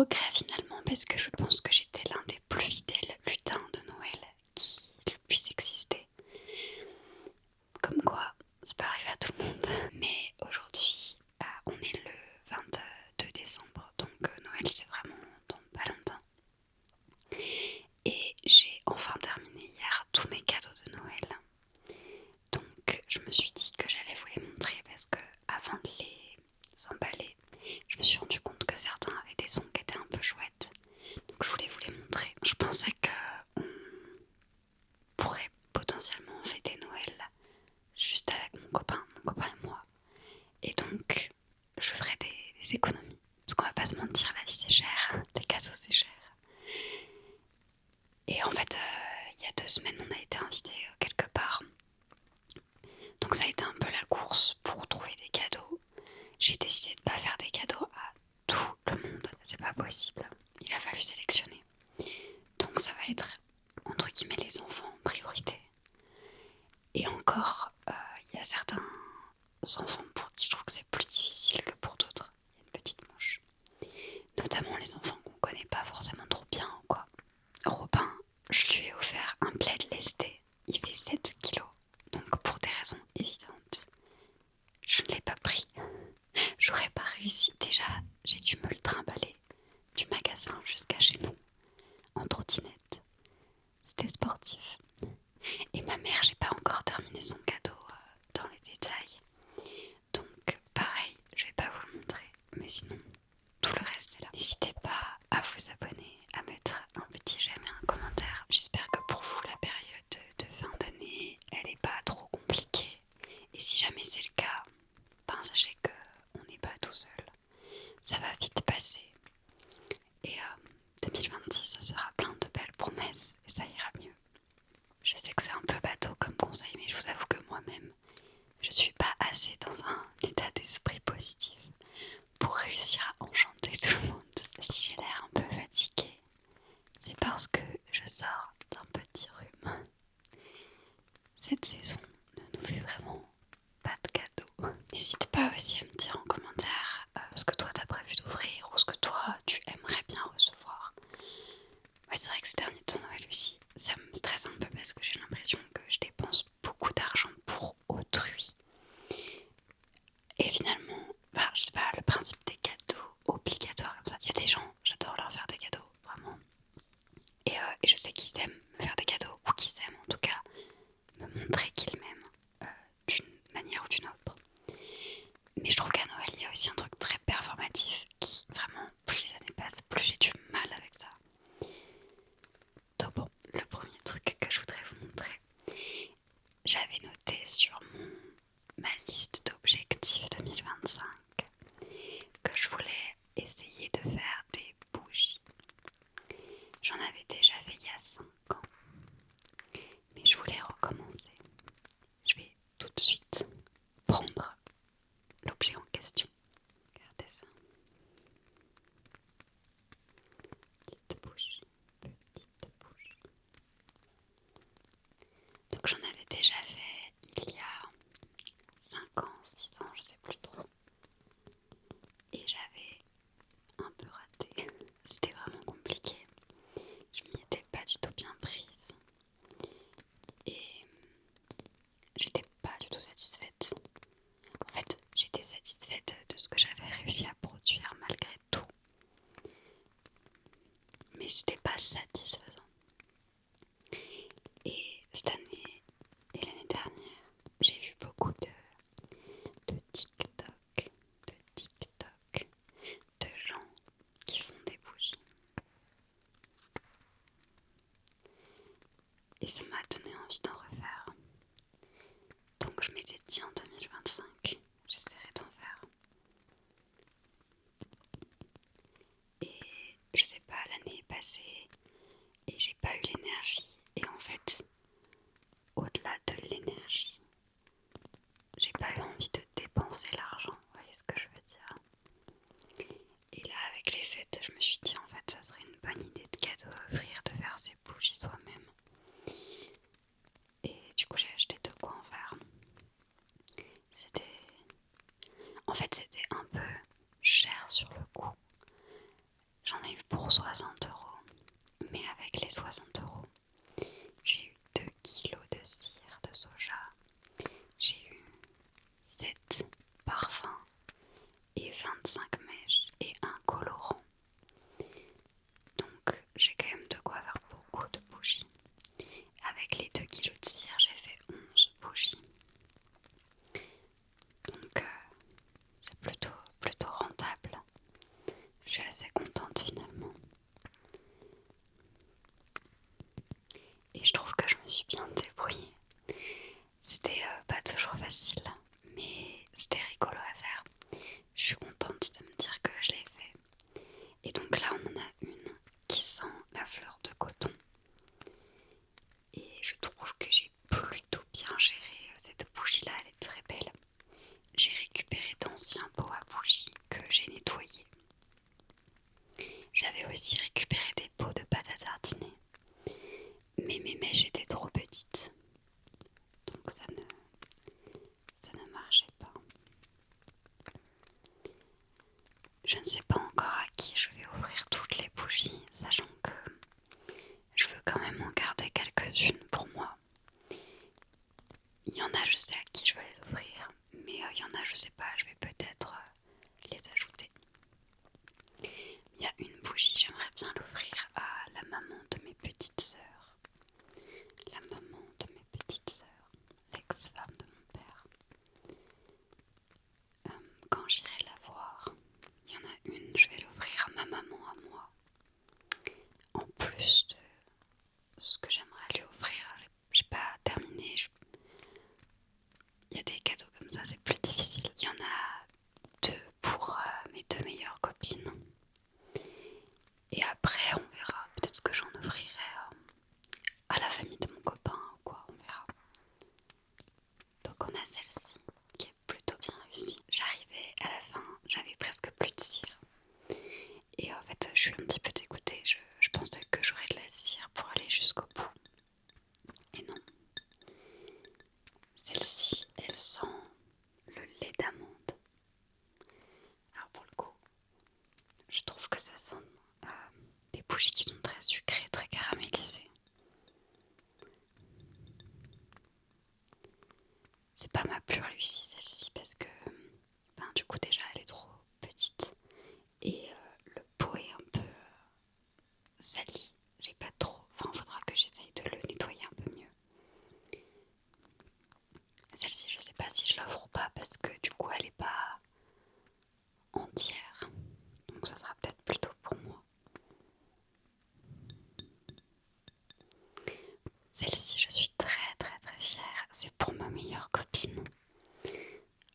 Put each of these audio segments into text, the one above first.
regret finalement parce que je pense que j'étais l'un des plus fidèles lutins de Noël qui puisse exister. Comme quoi, ça peut arriver à tout le monde. Mais aujourd'hui, on est le 22 décembre, donc Noël c'est vraiment dans pas longtemps. Et j'ai enfin terminé hier tous mes cadeaux de Noël. Donc je me suis dit que j'allais vous les montrer parce que avant de les emballer, je me suis rendu compte que certains avaient des sons qui étaient un peu chouettes. Donc je voulais vous les montrer. Je pensais qu'on pourrait potentiellement fêter Noël juste avec mon copain et moi. Et donc je ferai des économies. Parce qu'on va pas se mentir, la vie c'est cher, les cadeaux c'est cher. Et en fait, il y a 2 semaines, on a été invités quelque part. Donc ça a été un peu la course pour trouver des cadeaux. J'ai décidé de pas faire des cadeaux à tout le monde, c'est pas possible. Il a fallu sélectionner. Donc ça va être, entre guillemets, les enfants en priorité. Et encore, il y a certains enfants pour qui je trouve que c'est plus difficile que pour d'autres. Il y a une petite mouche. Notamment les enfants qu'on connaît pas forcément trop bien ou quoi. Robin, je lui ai offert un plaid lesté. Il fait 7 kilos. Donc pour des raisons évidentes, je ne l'ai pas pris. J'aurais pas réussi. Déjà, j'ai dû me le trimballer du magasin jusqu'à chez nous en trottinette. C'était sportif. Et ma mère, j'ai pas encore terminé son cadeau dans les détails. Donc pareil, je vais pas vous le montrer. Mais sinon, tout le reste est là. N'hésitez pas à vous abonner, à mettre un petit j'aime et un commentaire. J'espère que pour vous, la période de fin d'année, elle est pas trop compliquée. Et si jamais c'est le cas, ben sachez qu'on n'est pas tout seul. Ça va vite passer. Et 2026, ça sera plein de belles promesses et ça ira mieux. Je sais que c'est un peu bateau comme conseil, mais je vous avoue que moi-même, je suis pas assez dans un état d'esprit positif pour réussir à enchanter tout le monde. Si j'ai l'air un peu fatiguée, c'est parce que je sors d'un petit rhume. Cette saison ne nous fait vraiment pas de cadeaux. N'hésite pas aussi à me dire en commentaire ce que toi t'as prévu d'ouvrir ou ce que toi tu aimerais bien recevoir. Ouais, c'est vrai que ces derniers temps Noël aussi, ça me stresse un peu parce que j'ai l'impression que je dépense beaucoup d'argent pour autrui. Et finalement, je sais pas, le principe des cadeaux obligatoires comme ça. Il y a des gens, j'adore leur faire des cadeaux, vraiment. Et je sais qu'ils aiment me faire des cadeaux, ou qu'ils aiment en tout cas me montrer qu'ils m'aiment d'une manière ou d'une autre. Mais je trouve qu'à Noël, il y a aussi un truc très performatif qui, vraiment, plus les années passent, plus j'ai du mal avec ça. Donc bon, le premier truc que je voudrais vous montrer, j'avais noté sur ma liste d'objectifs 2025 que je voulais essayer de faire des bougies. J'en avais déjà fait il y a 5 ans, mais je voulais recommencer. Je vais tout de suite prendre l'objet en question. Regardez ça. Petite bougie, petite bougie. Donc j'en avais déjà fait il y a 5 ans, 6 ans, je sais plus trop. Et j'avais un peu raté. C'était vraiment compliqué. Je m'y étais pas du tout bien prise. Et j'étais pas du tout satisfaite. En fait, j'étais satisfaite de ce que j'avais réussi à produire malgré tout. Mais c'était pas satisfaisant. Et cette année et l'année dernière, j'ai vu beaucoup de TikTok, de gens qui font des bougies. Et ça m'a donné envie d'en refaire. Donc je m'étais dit en 2025, j'essaierai d'en faire. Et je sais pas, l'année est passée et j'ai pas eu l'énergie. Et en fait, au-delà de l'énergie, j'ai pas eu envie de dépenser l'argent. Vous voyez ce que je veux dire? Et là, avec les fêtes, je me suis dit en fait, ça serait une bonne idée de cadeau à offrir, de faire ses bougies soi-même. Et du coup, j'ai acheté de quoi en faire. C'était un peu cher sur le coup. J'en ai pour 60 €. Mais avec les 60 €, j'ai eu 2 kilos de cire de soja. J'ai eu 7 parfums et 25 mèches et un colorant. Donc j'ai quand même de quoi faire beaucoup de bougies. Avec les 2 kilos de cire, j'ai fait 11 bougies. Donc c'est plutôt rentable. Je suis assez contente finalement. Et je trouve que je me suis bien débrouillée. C'était pas toujours facile, mais c'était rigolo à faire. Je suis contente de me dire que je l'ai fait. Et donc là, on en a une qui sent la fleur de coton. Et je trouve que j'ai plutôt bien géré cette bougie-là, elle est très belle. J'ai récupéré d'anciens pots à bougies que j'ai nettoyés. J'avais aussi récupéré des pots de pâte à tartiner. Mais mes mèches étaient trop petites. Donc ça ne marchait pas. Je ne sais pas encore à qui je vais ouvrir toutes les bougies, sachant que je veux quand même en garder quelques-unes pour moi. Il y en a, je sais à qui je veux les offrir, mais il y en a, je sais pas, je vais peut-être les ajouter. Il y a une bougie, j'aimerais bien l'offrir à la maman de mes petites sœurs. La maman de mes petites sœurs, l'ex-femme de mon père. Quand j'irai la voir, il y en a une, je vais l'offrir à ma maman, à moi. En plus de ce que j'aimerais lui offrir, j'ai pas terminé. Il y a des cadeaux comme ça, c'est plus difficile. Il y en a 2 pour mes 2 meilleures copines. Et après, on verra. Peut-être que j'en offrirai à la famille de mon copain ou quoi, on verra. Donc on a celle-ci qui est plutôt bien réussie. J'arrivais à la fin, j'avais presque plus de cire. Et en fait, je suis un petit peu dégoûtée. Je pensais que j'aurais de la cire pour aller jusqu'au bout. Et non. Celle-ci, elle sent le lait d'amande. Alors pour le coup, je trouve que ça sent des bougies qui sont très sucrées, très caramélisées. C'est pas ma plus réussie celle-ci parce que du coup déjà elle est trop petite et le pot est un peu sali. J'ai pas trop, faudra que j'essaye de le nettoyer un peu mieux. Celle-ci je sais pas si je l'offre ou pas parce que du coup elle est pas entière. Donc ça sera peut-être plutôt pour moi. Celle-ci je suis très très très fière. C'est pour ma meilleure copine.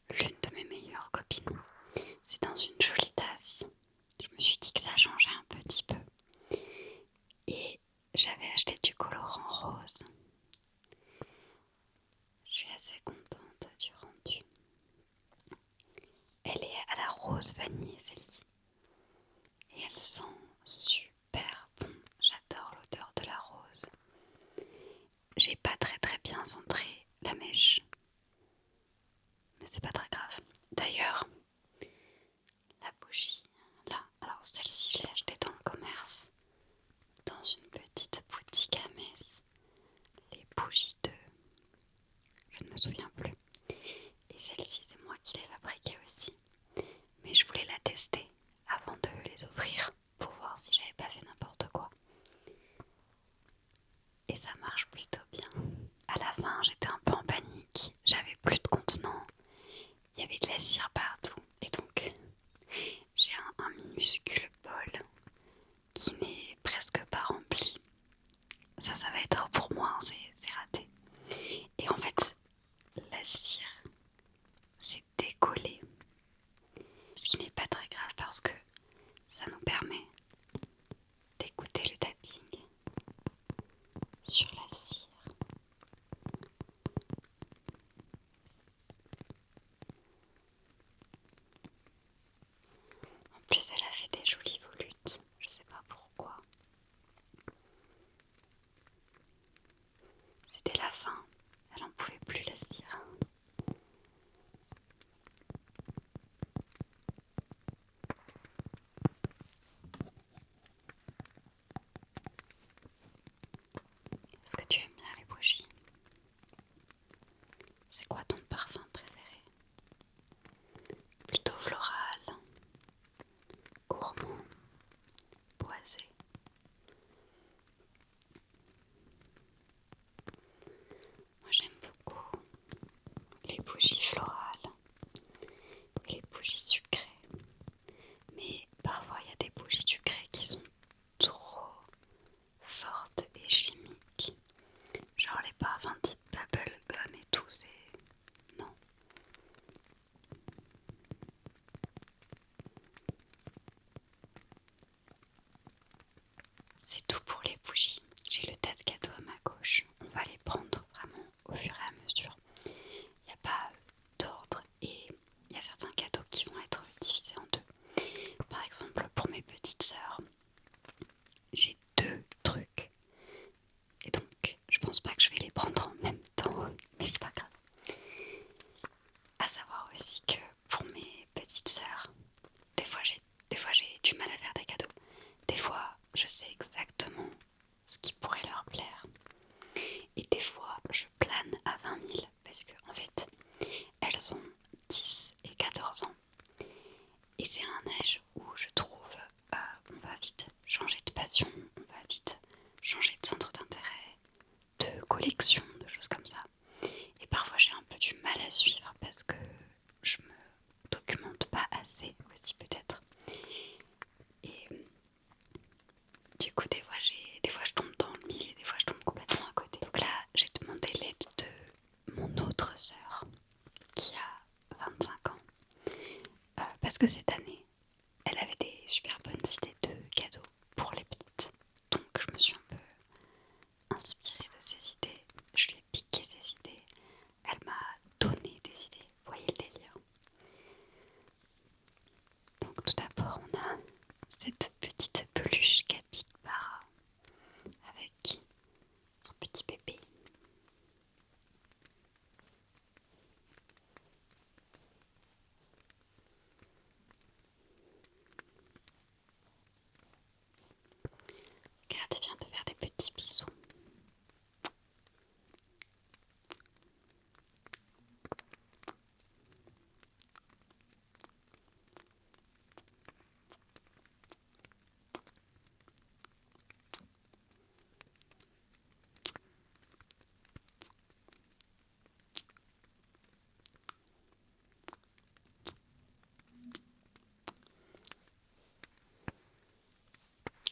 L'une de mes meilleures copines. C'est dans une jolie tasse. Je me suis dit que ça changeait un petit peu. Et j'avais acheté du colorant rose. Je suis assez contente du rendu. Elle est à la rose vanille celle-ci. Et elle sent super bon. J'adore l'odeur de la rose. J'ai pas très très bien centré la mèche. Mais c'est pas très grave. D'ailleurs, la bougie, là, alors celle-ci je l'ai achetée dans le commerce. Dans une petite boutique à Metz. Les bougies de... Je ne me souviens plus. Et celle-ci, c'est moi qui l'ai fabriquée aussi. Mais je voulais la tester avant de les offrir pour voir si j'avais pas fait n'importe quoi. Et ça marche plutôt bien. À la fin, j'étais un peu en panique. J'avais plus de contenant. Il y avait de la cire partout. Et donc, j'ai un minuscule bol qui n'est presque pas rempli. Ça va être pour moi, hein, c'est raté. Et en fait, la cire s'est décollée. Ce qui n'est pas très grave parce que ça nous permet d'écouter le tapping sur la cire. En plus, elle a fait des jolies Est-ce que tu aimes bien les bougies? C'est quoi ton parfum préféré? Plutôt floral, gourmand, boisé? Moi j'aime beaucoup les bougies florales et les bougies sucrées. Mais parfois il y a des bougies sucrées qui sont trop fortes et chimiques. Genre les parfums type bubblegum et tout, c'est... non. C'est tout pour les bougies. J'ai le tas de cadeaux à ma gauche. On va les prendre vraiment au fur et à mesure. Il n'y a pas d'ordre et il y a certains cadeaux qui vont être divisés en deux. Par exemple, pour mes petites sœurs, j'ai 2 trucs. Et donc, je pense pas que je vais les prendre en même temps, mais c'est pas grave. À savoir aussi que pour mes petites sœurs, des fois j'ai du mal à faire des cadeaux. Des fois, je sais exactement ce qui pourrait leur plaire. Et des fois, je plane à 20 000 parce que, en fait, elles ont 10 et 14 ans. Et c'est un âge où je trouve on va vite changer de passion, on va vite changer de centre d'intérêt, de collection, de choses comme ça. Et parfois j'ai un peu du mal à suivre parce que je me documente pas assez aussi peut-être. Et du coup des fois je tombe dans le mille et des fois je tombe complètement à côté. Donc là j'ai demandé l'aide de mon autre sœur qui a 25 ans parce que cette année elle avait des super bonnes idées de cadeaux pour les petites. Donc je me suis un peu inspirée de ses idées, je lui ai piqué ses idées, elle m'a donné des idées, vous voyez le délire. Donc tout d'abord on a cette petite peluche capybara avec son petit bébé. Regarde, il vient de faire des petits bisous.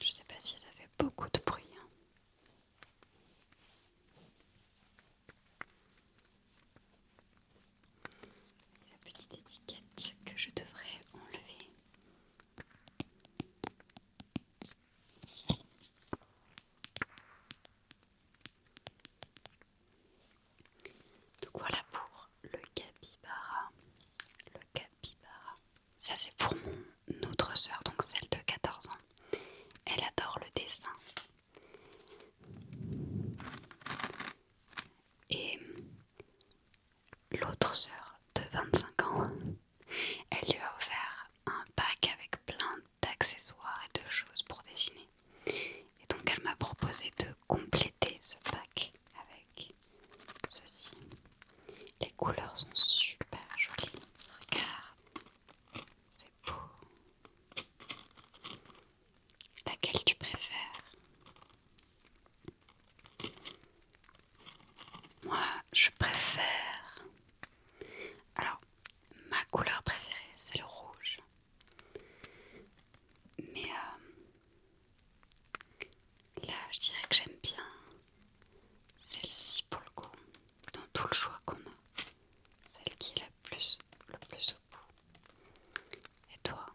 Je sais pas si ça fait beaucoup de bruit. La petite étiquette que je devrais enlever. Donc voilà pour le capybara. Le capybara. Ça c'est pour mon autre sœur, donc celle de 14 ans. Elle adore le dessin. Et l'autre sœur de 25 ans, elle lui a offert un pack avec plein d'accessoires et de choses pour dessiner. Et donc elle m'a proposé de compléter ce pack avec ceci. Les couleurs sont super jolies. Regarde, c'est beau. Laquelle tu préfères? Moi, je préfère... Alors, ma couleur préférée, c'est le rouge. Mais là, je dirais que j'aime bien celle-ci pour le coup. Dans tout le choix qu'on a. Celle qui est le plus au bout. Et toi?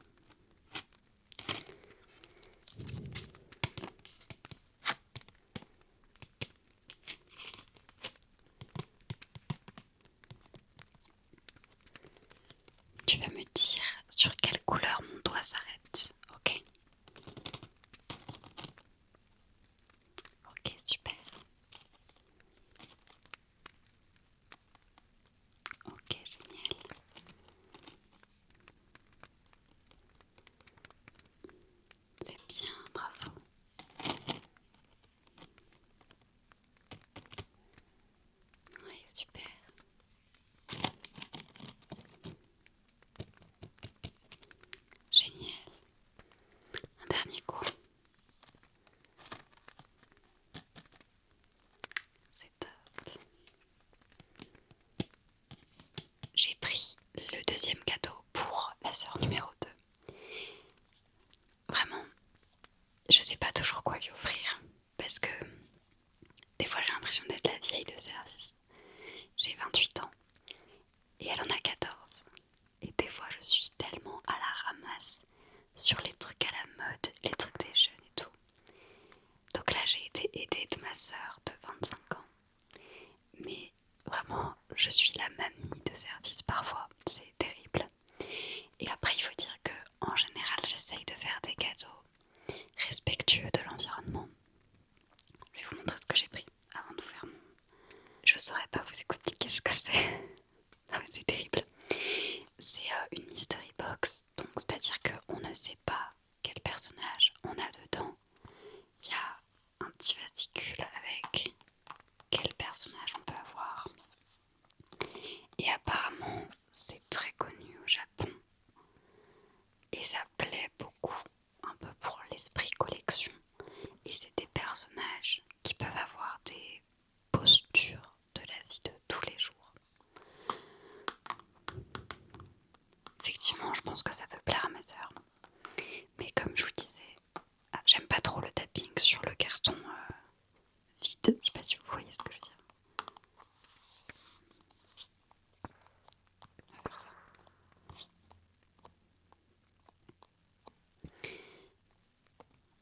je sais pas toujours quoi lui offrir parce que des fois j'ai l'impression d'être la vieille de service. J'ai 28 ans et elle en a 14. Et des fois je suis tellement à la ramasse sur les trucs à la mode, les trucs des jeunes et tout. Donc là j'ai été aidée de ma sœur de 25 ans. Mais vraiment je suis la mamie de service parfois, c'est terrible. Et après il faut dire que en général j'essaye de faire des cadeaux respectueux de l'environnement. Je vais vous montrer ce que j'ai pris avant de faire mon... Je saurais pas vous expliquer ce que c'est. Non mais c'est terrible. C'est une mystery box, donc c'est-à-dire qu'on ne sait pas quel personnage on a dedans. Il y a un petit fascicule avec quel personnage on peut avoir. Et apparemment c'est très connu au Japon. Et ça plaît beaucoup, un peu pour l'esprit collection. Et c'est des personnages qui peuvent avoir des postures de la vie de tous les jours. Effectivement, je pense que ça peut plaire à ma sœur. Mais comme je vous disais, j'aime pas trop le tapping sur le carton vide. Je sais pas si vous voyez ce que je veux dire. On va faire ça.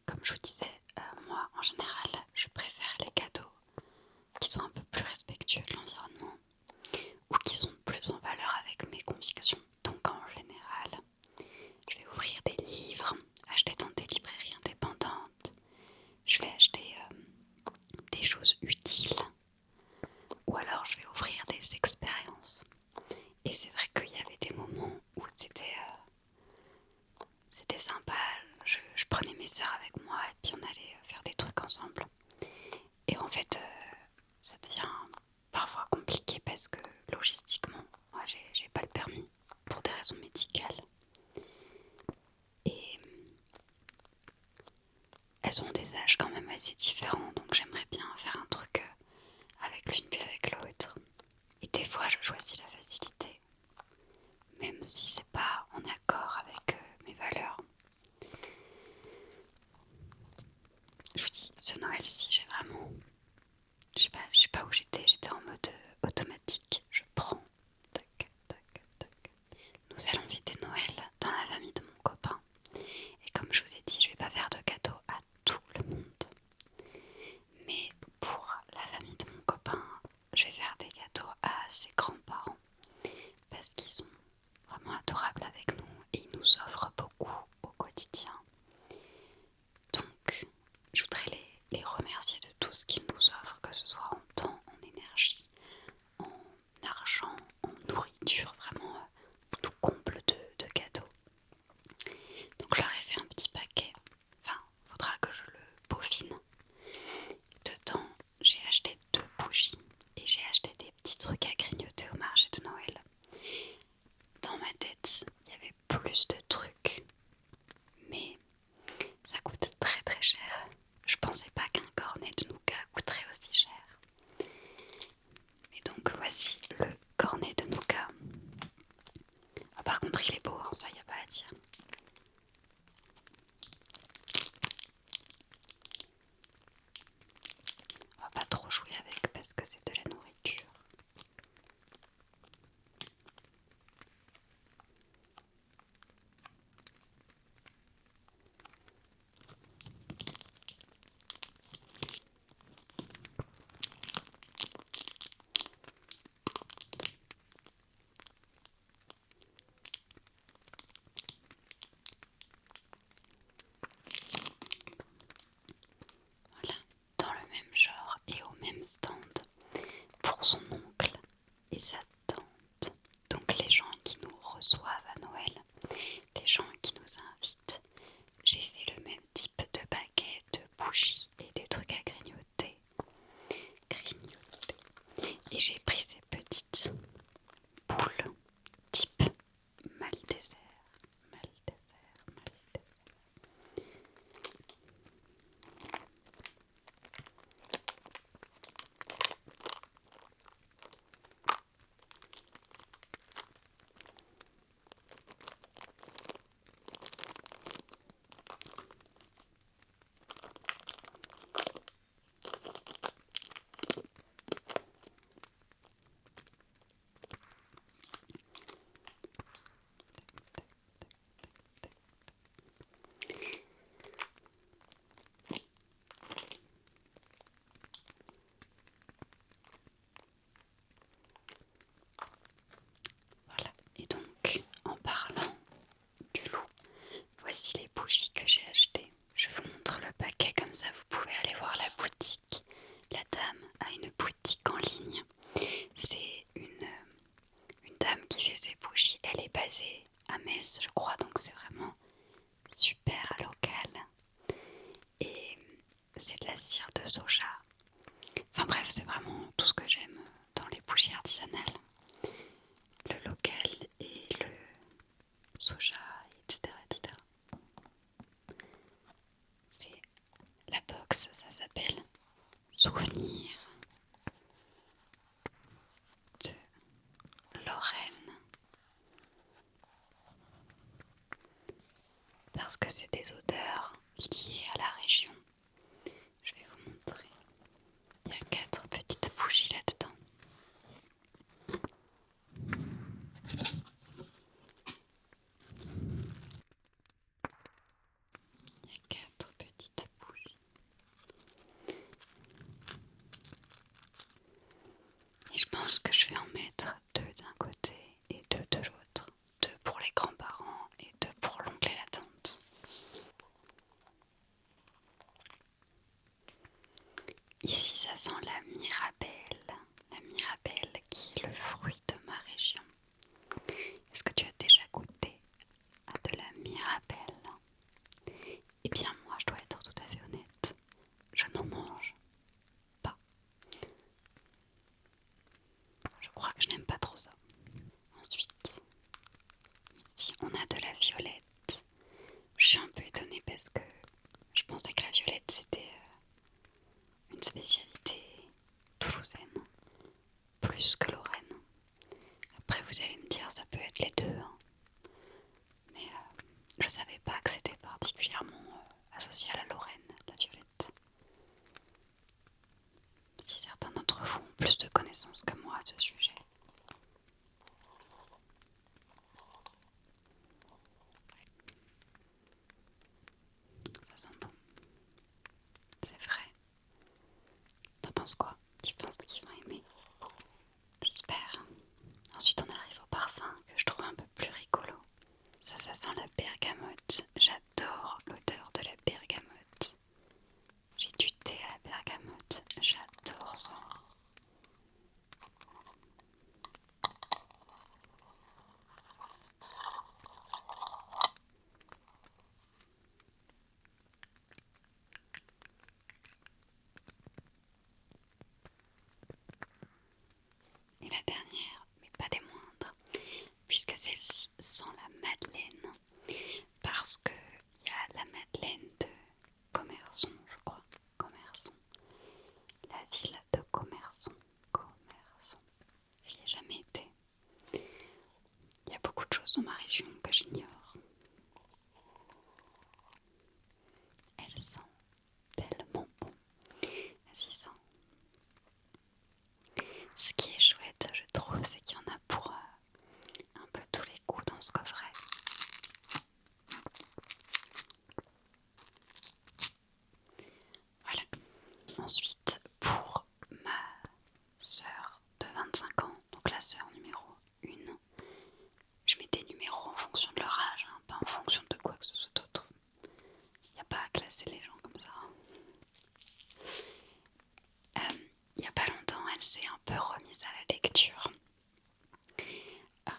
Comme je vous disais, moi en général, je préfère les cadeaux qui sont un peu plus respectueux de l'environnement ou qui sont plus en valeur avec mes convictions. Donc en général, je vais ouvrir des livres, acheter dans des librairies indépendantes. Je vais acheter des choses utiles ou alors je vais offrir des expériences. Et c'est vrai qu'il y avait des moments où c'était sympa. Je prenais mes sœurs avec moi et puis on allait faire des trucs ensemble. Et en fait, ça devient parfois compliqué parce que logistiquement, moi j'ai pas le permis pour des raisons médicales. Et elles ont des âges quand même assez différents, donc j'aimerais bien faire un truc avec l'une puis avec l'autre. Et des fois, je choisis la facilité, même si c'est pas en accord avec mes valeurs. Je vous dis, ce Noël-ci, j'ai vraiment... Je sais pas où j'étais en mode automatique. Je prends, tac, tac, tac. Nous allons fêter Noël dans la famille de mon copain. Et comme je vous ai dit, je vais pas faire de cadeaux à tout le monde. Mais pour la famille de mon copain, je vais faire des cadeaux à ses grands-parents. Parce qu'ils sont vraiment adorables avec nous et ils nous offrent beaucoup au quotidien. Donc, je voudrais les remercier de tout ce qu'ils nous offrent, que ce soit en temps, en énergie, en argent, en nourriture. Vraiment, ils nous comblent de cadeaux. Donc, je leur ai fait un petit paquet. Enfin, il faudra que je le peaufine. Dedans, j'ai acheté 2 bougies et j'ai acheté des petits trucs à grignoter au marché de Noël. Dans ma tête, il y avait plus de trucs, mais ça coûte très très cher. Je pensais pas qu'un cornet de nougat coûterait aussi cher. Et donc voici le cornet de nougat. Ah, par contre il est beau, hein, ça y a pas à dire. On va pas trop jouer avec parce que c'est de la nourriture. Voilà, dans le même genre et au même stand pour son oncle et sa tante. Donc les gens qui nous reçoivent à Noël, les gens qui nous invitent. J'ai fait le même type de baguette, de bougies et des trucs à grignoter. Et j'ai pris ces petites boules type Malteser. c'est de la cire de soja. Enfin bref, c'est vraiment tout ce que j'aime dans les bougies artisanales. Le local et le soja, etc. etc. C'est la box, ça s'appelle Souvenir de Lorraine. Parce que c'est des odeurs liées à la région. Je vais vous montrer. Il y a 4 petites bougies là-dedans. Il y a 4 petites bougies. Et je pense que je vais en mettre 2 d'un côté et 2 de l'autre. 2 pour les grands-parents et 2 pour l'oncle et la tante. Ici, ça sent la mirabelle. La mirabelle qui est le fruit de ma région. Est-ce que tu as déjà goûté à de la mirabelle? Eh bien, moi, je dois être tout à fait honnête. Je n'en mange pas. Je crois que je n'aime pas trop ça. Ensuite, ici, on a de la violette. Je suis un peu étonnée parce que je pensais que la violette, c'était une spécialité toulousaine, plus que lorraine. Après, vous allez me dire, ça peut être les deux, hein. Mais je savais pas que c'était particulièrement associé à la Lorraine, la violette. Si certains d'entre vous ont plus de connaissances que moi à ce sujet. Ça sent bon. C'est vrai. T'en penses quoi? Tu penses qu'ils vont aimer? J'espère. Ensuite, on arrive au parfum que je trouve un peu plus rigolo. Ça sent la bergamote. J'adore l'odeur de la bergamote. J'ai du thé à la bergamote. J'adore ça. Et la dernière, mais pas des moindres, puisque celle-ci sent la madeleine, parce que il y a la madeleine de Commerson, je crois. Commerson. La ville de Commerson. Commerson. J'y ai jamais été. Il y a beaucoup de choses dans ma région que j'ignore. Elle sent tellement bon. Vas-y, sens. Ce qui est chouette, je trouve, c'est qu'il y en a pour un peu tous les goûts dans ce coffret. Voilà. Ensuite, pour ma sœur de 25 ans, donc la sœur numéro 1, je mets des numéros en fonction de leur âge, hein, pas en fonction de quoi que ce soit d'autre. Il n'y a pas à classer les gens comme ça. Il n'y a pas longtemps, elle s'est un peu remise à la lecture.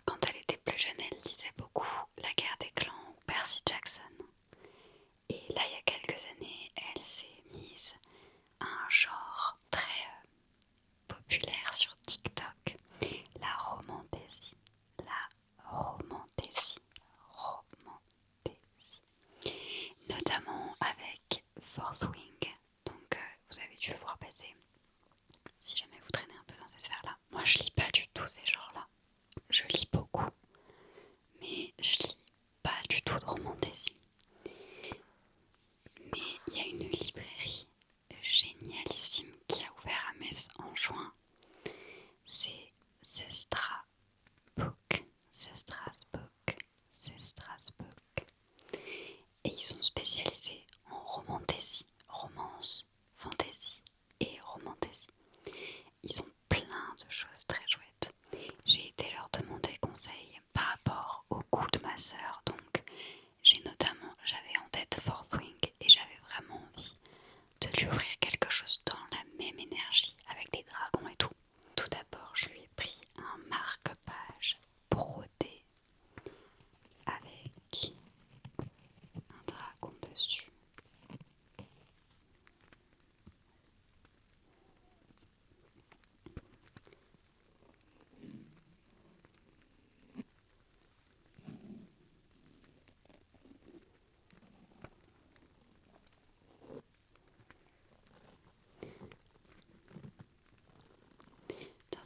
Quand elle était plus jeune, elle lisait beaucoup La Guerre des Clans ou Percy Jackson. Et là, il y a quelques années, elle s'est mise à un genre très populaire sur TikTok, la romantaisie. La romantaisie. Romantaisie. Notamment avec Fourth Wing. Donc, vous avez dû le voir passer. Si jamais vous traînez un peu dans ces sphères-là. Moi, je lis pas du tout ces genres-là. Je lis beaucoup, mais je lis pas du tout de romantaisie. Mais il y a une librairie génialissime qui a ouvert à Metz en juin. C'est Sestra Book. Sestra's Book. Sestra's Book. Et ils sont spécialisés en romantaisie.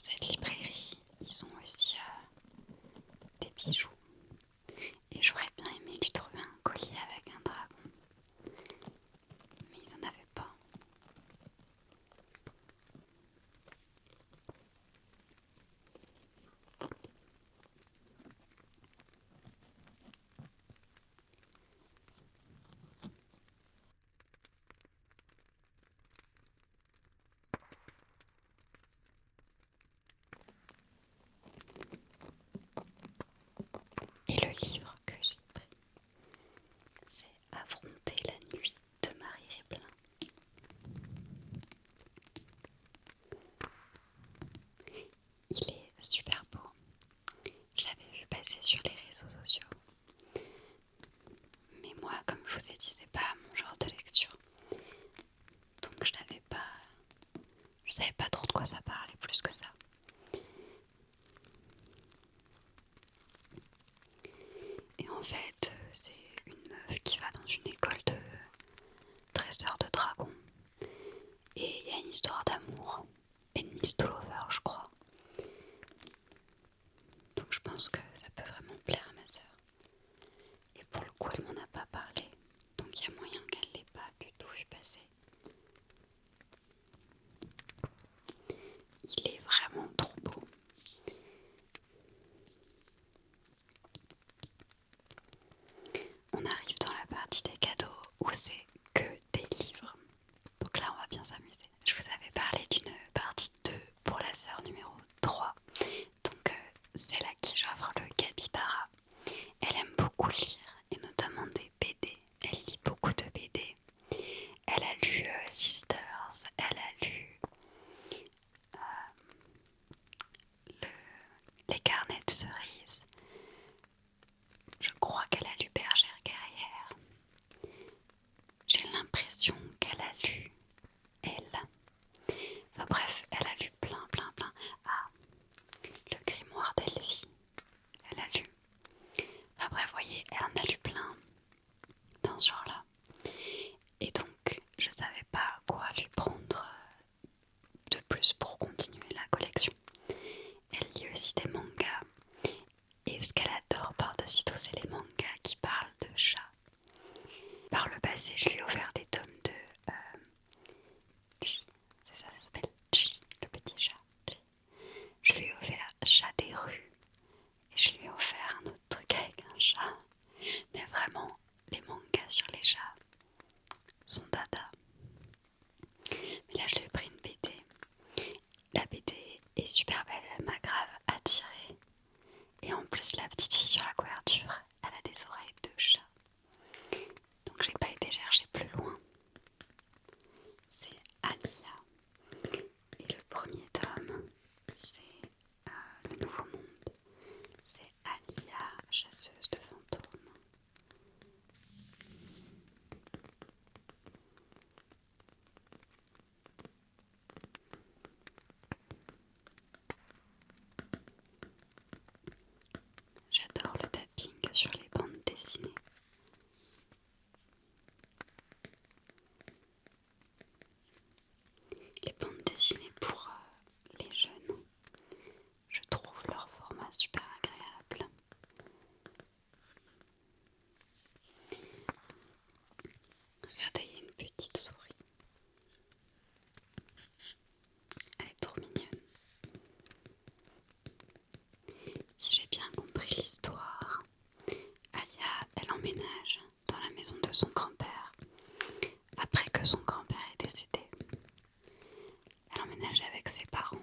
cette librairie, ils ont aussi des bijoux. Et j'aurais bien aimé lui trouver un collier avec un dragon. Mais ils en avaient pas. Et le livre que j'ai pris, c'est Affronter la nuit de Marie Réblin. Il est super beau. Je l'avais vu passer sur les réseaux sociaux. Mais moi, comme je vous ai dit, c'est pas mon genre de lecture. Donc je savais pas trop de quoi ça parlait plus que ça. Et en fait, c'est une meuf qui va dans une école de dresseur de dragons. Et il y a une histoire d'amour. Enemies to Lover, je crois. Donc je pense que ça peut vraiment plaire à ma sœur. Et pour le coup, elle m'en a pas parlé. Donc il y a moyen qu'elle l'ait pas du tout vu passer. Il est vraiment trop beau. On arrive dans la partie des cadeaux où c'est que des livres. Donc là, on va bien s'amuser. Je vous avais parlé d'une partie 2 pour la sœur numéro 3. Donc c'est là qui j'offre le capybara. Elle aime beaucoup lire et notamment des BD. Elle lit beaucoup de BD. Elle a lu Sisters, elle a lu Les carnets de cerises. Je crois qu'elle a lu Bergère guerrière. J'ai l'impression qu'elle a lu Elle. Enfin bref, elle a lu plein. Ah, le grimoire d'Elvie, elle a lu. Enfin bref, vous voyez, elle en a lu plein dans ce genre-là. Et donc, je savais pas quoi lui prendre de plus pour continuer la collection. Elle lit aussi des mangas. Et ce qu'elle adore par-dessus tout, c'est les mangas qui parlent de chats. Par le passé, je lui ai offert des tomes de Chi. C'est ça, ça s'appelle Chi, le petit chat. Je lui ai offert Chat des rues. Et je lui ai offert un autre truc avec un chat. Mais vraiment, les mangas sur les chats sont dada. Mais là, je lui ai pris une BD. La BD est super belle, elle m'a grave attirée. Et en plus, la petite fille sur la couverture, elle a des oreilles de chat. Donc j'ai pas été chercher plus loin. C'est Alia. Et le premier tome, c'est Le Nouveau Monde. C'est Alia, chasseuse de fantômes. J'adore le tapping sur les bandes dessinées. Les bandes dessinées pour les jeunes, je trouve leur format super agréable. Regardez, il y a une petite souris. Elle est trop mignonne. Si j'ai bien compris l'histoire, Alia, elle emménage dans la maison de son grand-père après que son grand-père est décédé. Elle emménage avec ses parents.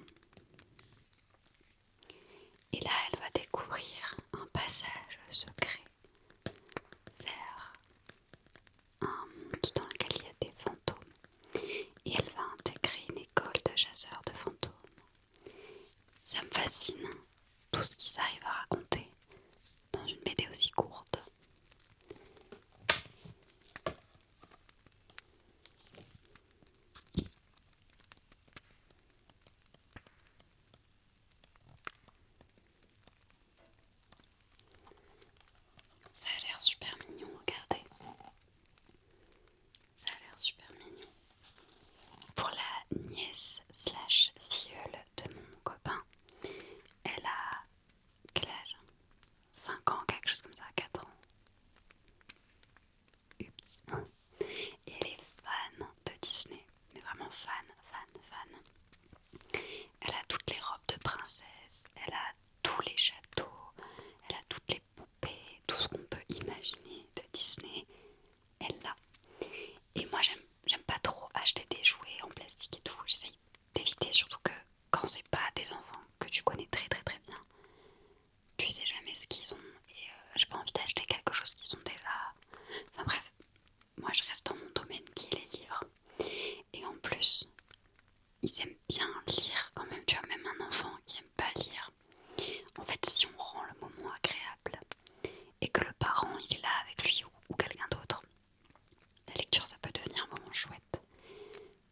Et là, elle va découvrir un passage secret vers un monde dans lequel il y a des fantômes. Et elle va intégrer une école de chasseurs de fantômes. Ça me fascine, tout ce qu'ils arrivent à raconter dans une BD aussi courte. Ça a l'air super mignon, regardez. Ça a l'air super mignon. Pour la nièce slash filleule de mon copain, fan. Elle a toutes les robes de princesse, elle a tous les châteaux, elle a toutes les poupées, tout ce qu'on peut imaginer de Disney, elle l'a. Et moi j'aime pas trop acheter des jouets en plastique et tout, j'essaye d'éviter, surtout que quand c'est pas des enfants que tu connais très bien, tu sais jamais ce qu'ils ont et j'ai pas envie d'acheter quelque chose qu'ils ont déjà. Enfin bref, moi je reste dans mon domaine qui est les livres. Et en plus, ils aiment bien lire quand même, tu vois, même un enfant qui aime pas lire. En fait, si on rend le moment agréable et que le parent il est là avec lui ou quelqu'un d'autre, la lecture ça peut devenir un moment chouette.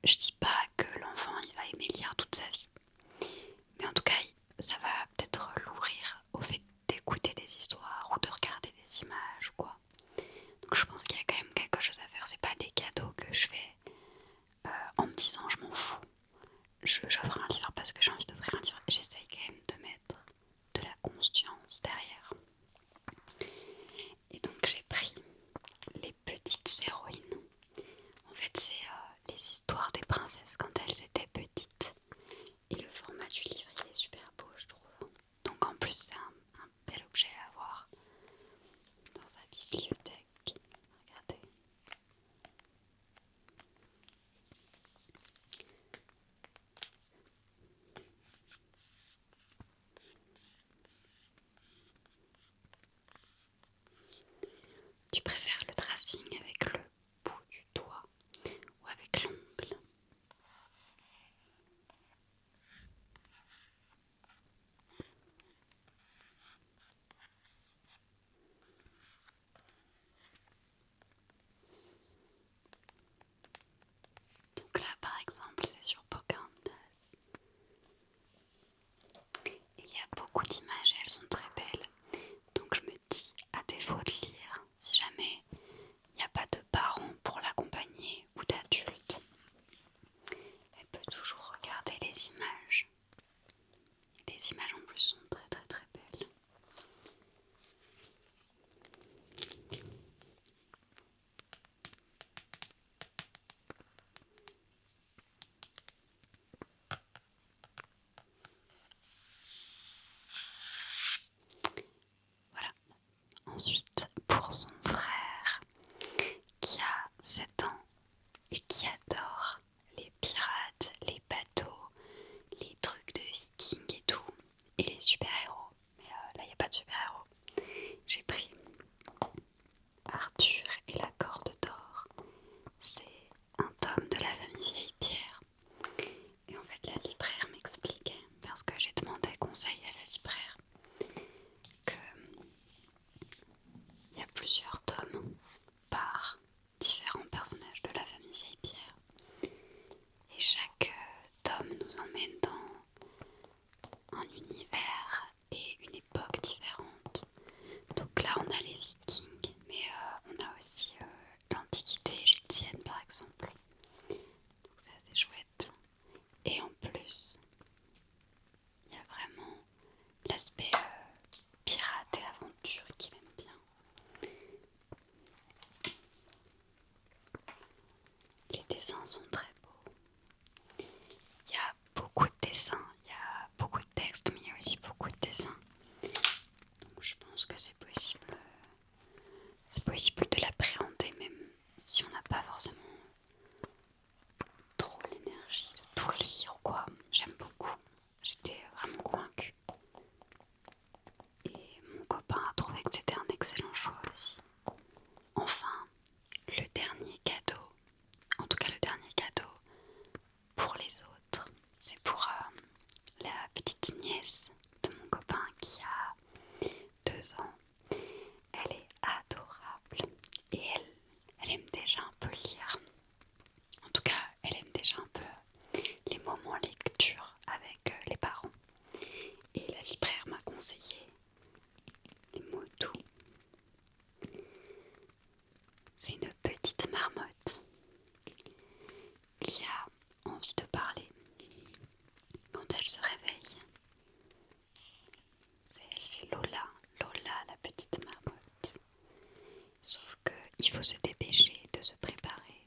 Je dis pas que l'enfant il va aimer lire toute sa vie, mais en tout cas ça va peut-être l'ouvrir au fait d'écouter des histoires ou de regarder des images ou quoi. Donc je pense qu'il y a quand même quelque chose à faire, c'est pas des cadeaux que je fais en me disant je m'en fous. J'offre un livre parce que j'ai envie d'offrir un livre. J'essaye quand même de mettre de la conscience derrière. Et donc j'ai pris les petites héroïnes. En fait c'est les histoires des princesses quand elles étaient petites. Et le format du livre il est super beau je trouve. Donc en plus c'est un bel objet à avoir dans sa bibliothèque. Regardez. Tu préfères le tracing avec le bout du doigt ou avec l'ongle? Donc là par exemple c'est sur Pocahontas. Il y a beaucoup d'images et elles sont très belles. Donc je me dis, à défaut de lire, si jamais il n'y a pas de parents pour l'accompagner ou d'adultes, elle peut toujours regarder les images. Les images en plus sont très belles. Voilà. Ensuite, pour son frère, qui a 7 ans et qui adore les pirates, les bateaux, les trucs de vikings et tout, et les super-héros. Mais là, il n'y a pas de super-héros. J'ai pris Arthur et la Corde d'Or. C'est un tome de la famille Vieille Pierre. Et en fait, la libraire m'expliquait, parce que j'ai demandé conseil à la libraire, qu'il y a plusieurs tomes par différents personnages de la famille Vieille Pierre. Et chaque tome nous emmène dans un univers et une époque différente. Donc là, on a les Vikings, mais on a aussi l'Antiquité égyptienne par exemple. Donc c'est assez chouette. Et en plus, il y a vraiment l'aspect pirate et aventure qu'il aime bien. Les dessins sont très beaux. Il y a beaucoup de dessins, il y a beaucoup de textes, mais il y a aussi beaucoup de dessins. Donc je pense que c'est possible de l'appréhender même si on n'a pas forcément trop l'énergie de tout lire ou quoi. J'aime beaucoup. J'étais vraiment convaincue. Et mon copain a trouvé que c'était un excellent choix aussi. Enfin, le dernier cadeau, en tout cas le dernier cadeau pour les autres, c'est pour la petite nièce de mon copain qui a 2 ans. Elle est adorable et elle aime déjà un peu lire. En tout cas, elle aime déjà un peu les moments lecture avec les parents. Et la libraire m'a conseillé les mots doux. C'est une petite marmotte qui a envie de parler quand elle se réveille. C'est Lola, la petite marmotte. Sauf qu'il faut se dépêcher de se préparer.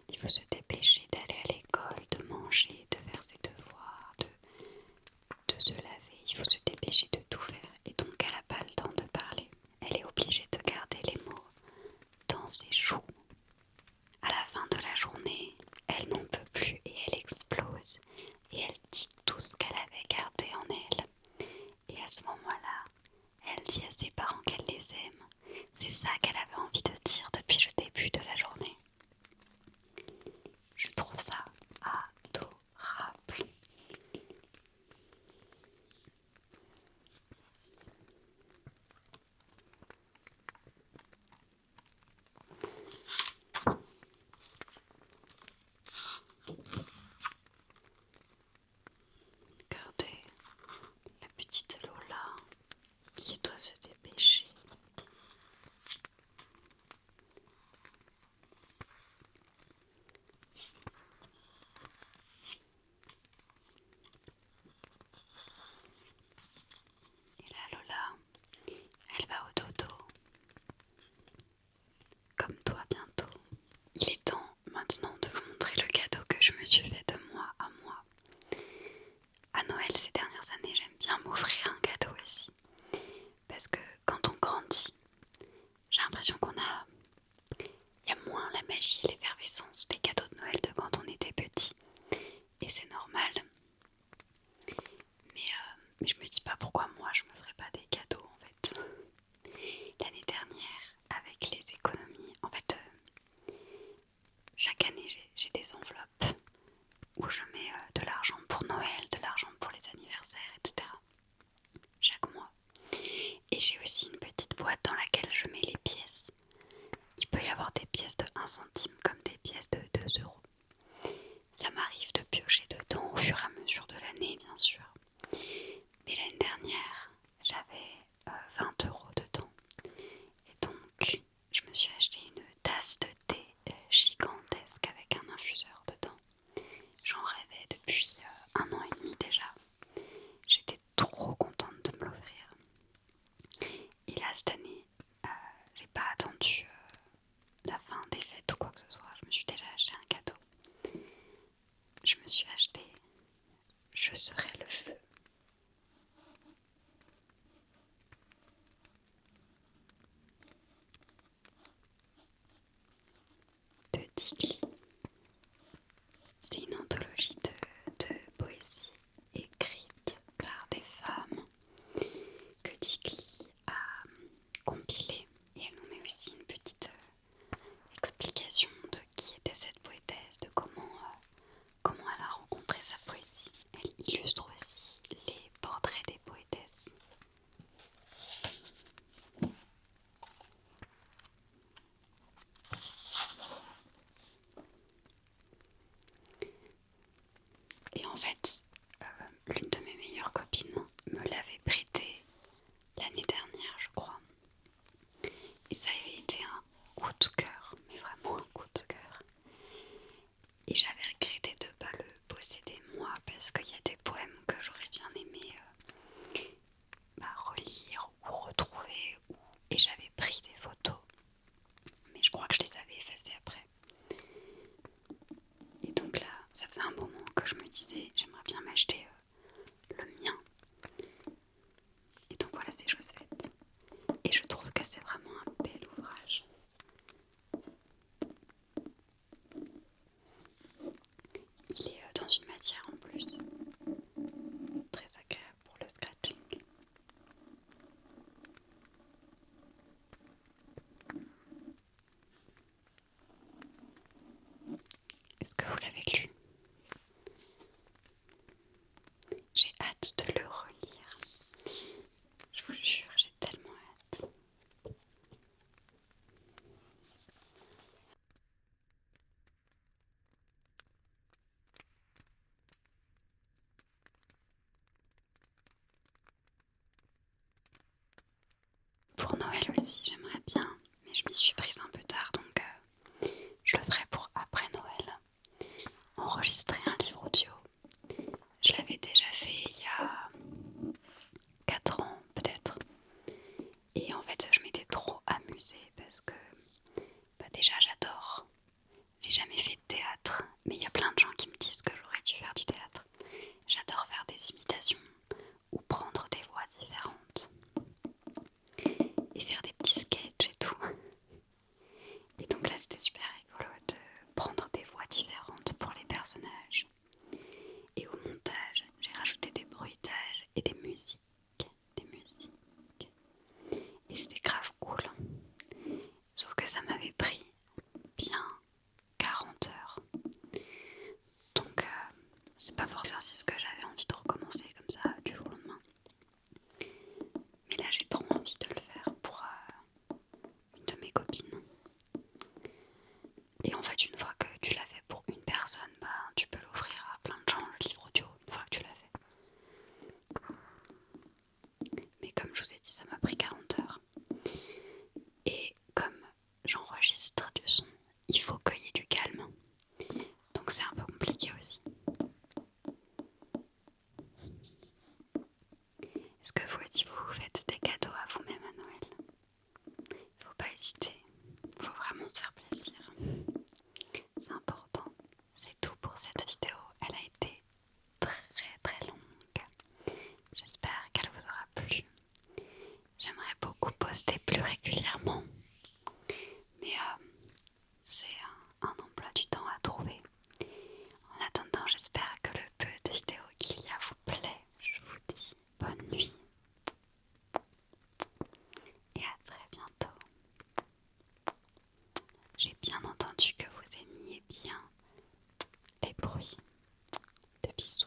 Il faut se dépêcher d'aller à l'école anthologie de poésie écrite par des femmes que Tikli a compilée. Et elle nous met aussi une petite explication de qui était cette poétesse, de comment elle a rencontré sa poésie. Elle illustre aussi les portraits des poétesses. Et en fait, l'une de mes meilleures copines me l'avait prêté l'année dernière, je crois. Et ça avait été un coup de cœur, mais vraiment un coup de cœur. Et j'avais regretté de ne pas le posséder moi, parce qu'il y a des poèmes que j'aurais bien aimé relire ou retrouver. Et j'avais pris des photos, mais je crois que je les avais effacées après. Et donc là, ça faisait un moment que je me disais, j'aimerais bien m'acheter le mien. Et donc voilà, c'est chose faite. Et je trouve que c'est vraiment un bel ouvrage. Il est dans une matière en plus très agréable pour le scratching. Est-ce que vous l'avez lu? J'ai hâte de le relire. Je vous jure, j'ai tellement hâte. Pour Noël aussi, j'aimerais bien, mais je m'y suis prise un peu tard, donc je le ferai pour après Noël. Enregistrer un livre audio. Je l'avais déjà fait il y a 4 ans peut-être. Et en fait, je m'étais trop amusée parce que déjà j'adore. J'ai jamais fait de théâtre, mais il y a plein de gens qui me disent que j'aurais dû faire du théâtre. J'adore faire des imitations ou prendre des voix différentes et faire des petits sketchs et tout. Et donc là, c'était super rigolo de prendre des voix différentes pour les personnages. Et au montage, j'ai rajouté des bruitages et des musiques. Et c'était grave cool. Sauf que ça m'avait pris bien 40 heures. Donc c'est pas forcément ce que j'avais envie de recommencer comme ça du jour au lendemain. Mais là j'ai trop envie de le faire pour une de mes copines. Et en fait une fois que tu l'as fait pour une personne, tu peux l'offrir à plein de gens le livre audio une fois que tu l'as fait. Mais comme je vous ai dit, ça m'a pris 40 heures. Et comme j'enregistre du son, il faut qu'il y ait du calme. Donc c'est un peu compliqué aussi. Est-ce que vous aussi vous faites des cadeaux à vous-même à Noël? Faut pas hésiter, faut vraiment se faire plaisir. C'est important. C'est tout pour cette vidéo. Elle a été très longue. J'espère qu'elle vous aura plu. J'aimerais beaucoup poster plus régulièrement. Mais c'est un emploi du temps à trouver. En attendant, j'espère que le peu de vidéos qu'il y a vous plaît. Je vous dis bonne nuit et à très bientôt. J'ai bien entendu que vous aimiez bien les bruits de bisous.